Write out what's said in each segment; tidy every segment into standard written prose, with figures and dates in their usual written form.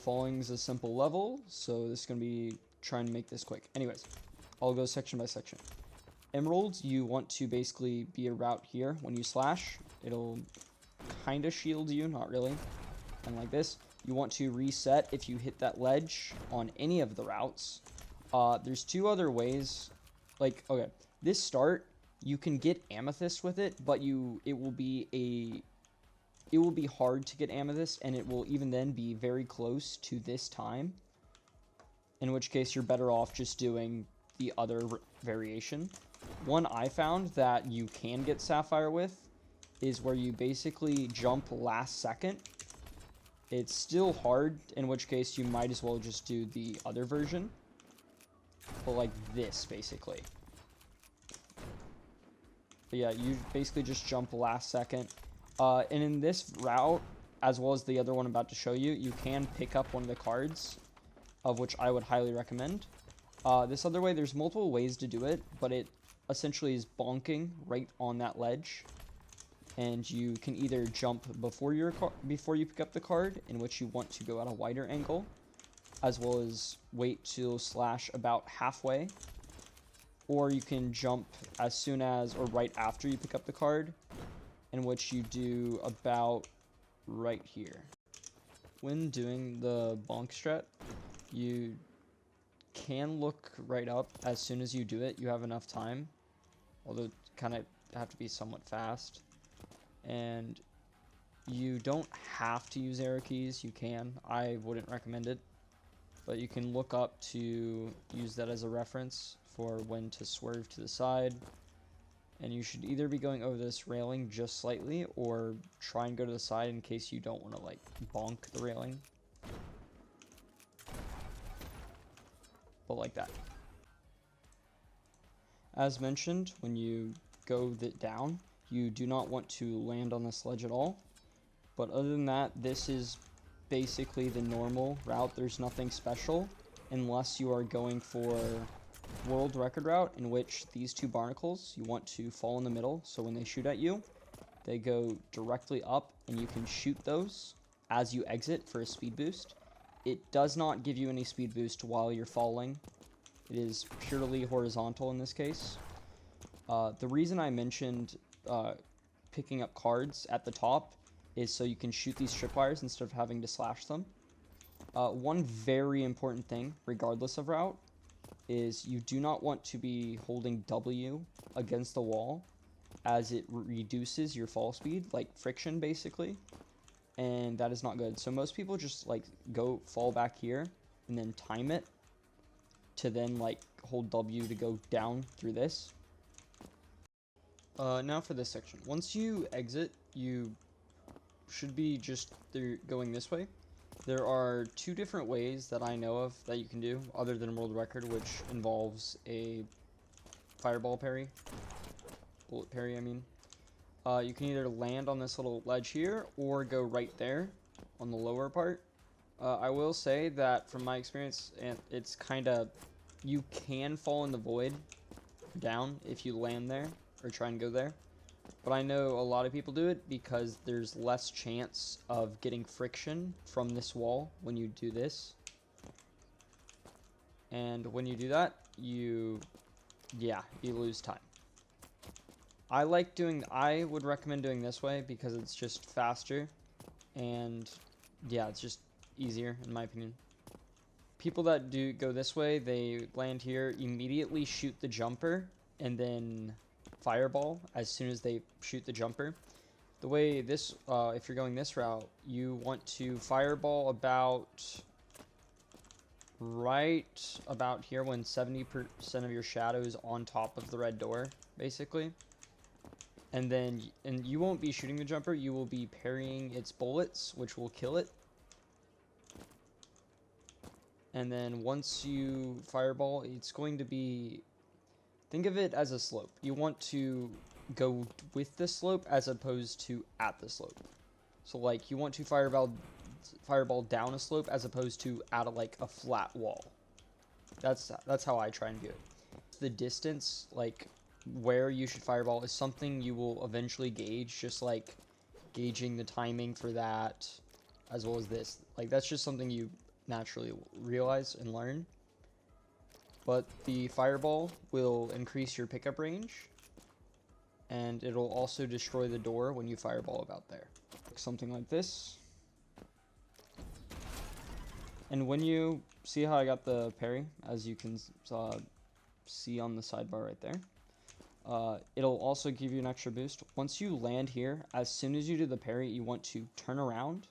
Falling is a simple level, so this is going to be trying to make this quick. Anyways, I'll go section by section. Emeralds, you want to basically be a route here. When you slash, it'll kind of shield you, not really. And like this, you want to reset if you hit that ledge on any of the routes. There's two other ways. Like, okay, this start, you can get amethyst with it, but it will be hard to get amethyst, and it will even then be very close to this time. In which case, you're better off just doing the other variation. One I found that you can get sapphire with is where you basically jump last second. It's still hard, in which case you might as well just do the other version. But like this, basically. But yeah, you basically just jump last second. And in this route, as well as the other one I'm about to show you, you can pick up one of the cards, of which I would highly recommend. This other way, there's multiple ways to do it, but it essentially is bonking right on that ledge. And you can either jump before you pick up the card, in which you want to go at a wider angle, as well as wait to slash about halfway. Or you can jump as soon as or right after you pick up the card, in which you do about right here. When doing the bonk strat, you can look right up as soon as you do it. You have enough time, although kind of have to be somewhat fast. And you don't have to use arrow keys. You can. I wouldn't recommend it, but you can look up to use that as a reference for when to swerve to the side. And you should either be going over this railing just slightly, or try and go to the side in case you don't want to like bonk the railing. But like that. As mentioned, when you go down, you do not want to land on this ledge at all. But other than that, this is basically the normal route. There's nothing special, unless you are going for world record route, in which these two barnacles, you want to fall in the middle, so when they shoot at you, they go directly up, and you can shoot those as you exit for a speed boost. It does not give you any speed boost while you're falling. It is purely horizontal in this case. The reason I mentioned picking up cards at the top is so you can shoot these tripwires instead of having to slash them. One very important thing, regardless of route, is you do not want to be holding W against the wall, as it reduces your fall speed, like friction basically, and that is not good. So most people just like fall back here and then time it to then like hold W to go down through this. Now for this section. Once you exit, you should be just going this way. There are two different ways that I know of that you can do, other than world record, which involves a fireball parry. Bullet parry, I mean. You can either land on this little ledge here, or go right there on the lower part. I will say that from my experience, it's kind of, you can fall in the void down if you land there, or try and go there. But I know a lot of people do it because there's less chance of getting friction from this wall when you do this. And when you do that, you lose time. I would recommend doing this way because it's just faster, and yeah, it's just easier in my opinion. People that do go this way, they land here, immediately shoot the jumper, and then fireball as soon as they shoot the jumper. The way this, if you're going this route, you want to fireball right about here when 70% of your shadow is on top of the red door, basically. And you won't be shooting the jumper, you will be parrying its bullets, which will kill it. And then once you fireball, it's going to be, think of it as a slope. You want to go with the slope as opposed to at the slope. So like you want to fireball down a slope as opposed to at a flat wall. That's how I try and do it. The distance, like where you should fireball, is something you will eventually gauge, just like gauging the timing for that, as well as this. Like that's just something you naturally realize and learn. But the fireball will increase your pickup range, and it'll also destroy the door when you fireball about there. Something like this. And when you see how I got the parry, as you can see on the sidebar right there, it'll also give you an extra boost. Once you land here, as soon as you do the parry, you want to turn around,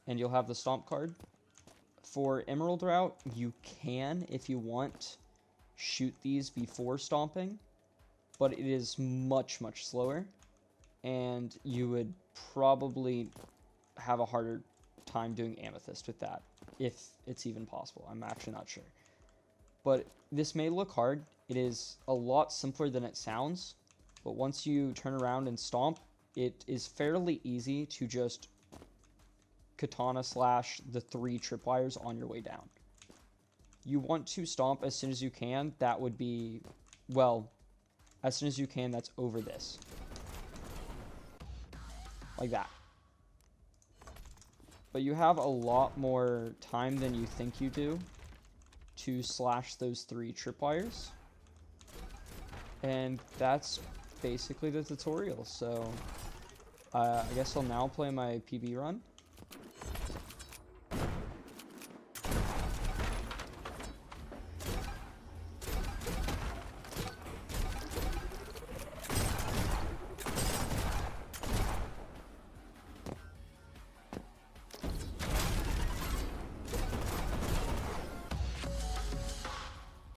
and you'll have the stomp card. For Emerald Route, you can, if you want, shoot these before stomping, but it is much, much slower, and you would probably have a harder time doing Amethyst with that, if it's even possible. I'm actually not sure. But this may look hard. It is a lot simpler than it sounds, but once you turn around and stomp, it is fairly easy to just katana slash the 3 tripwires on your way down. You want to stomp as soon as you can. That would be, well, as soon as you can, that's over this. Like that. But you have a lot more time than you think you do to slash those 3 tripwires. And that's basically the tutorial. So I guess I'll now play my PB run.